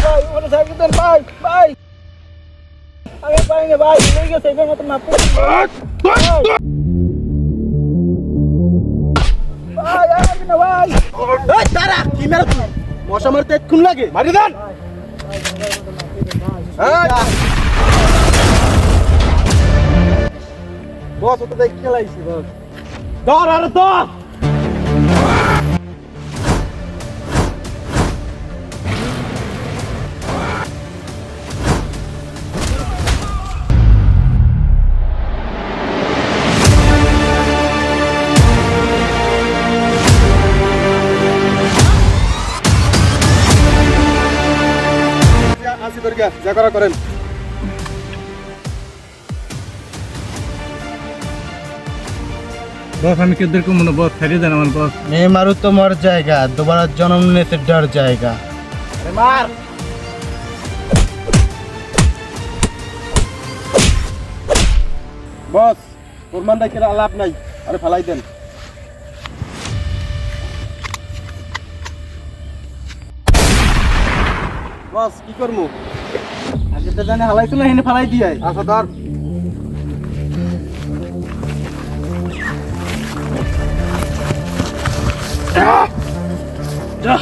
ভাই ওরে সাইকেল দেন ভাই ভাই আমি পাই না ভাই লই গেছে এবার মত মাপ করে ভাই ভাই আর না ভাই এই দাঁড়া কি মেরে তুই মশা মারতে এক্ষুন লাগে মারি দেন বস ওটা দেখ খেলাইছি বস ধর আর ধর আসি তোর যা করা করেন बस আমি किधर को मन बस छाड़ी देना मन बस मैं मारू तो मर जाएगा दोबारा जन्म लेने से डर जाएगा अरे मार बस कुरमान देखिए आलाप नहीं अरे फलाई देन बस की करमु आगे तो जाने हलाई तो ना हेने फलाई दिया है अच्छा धर जा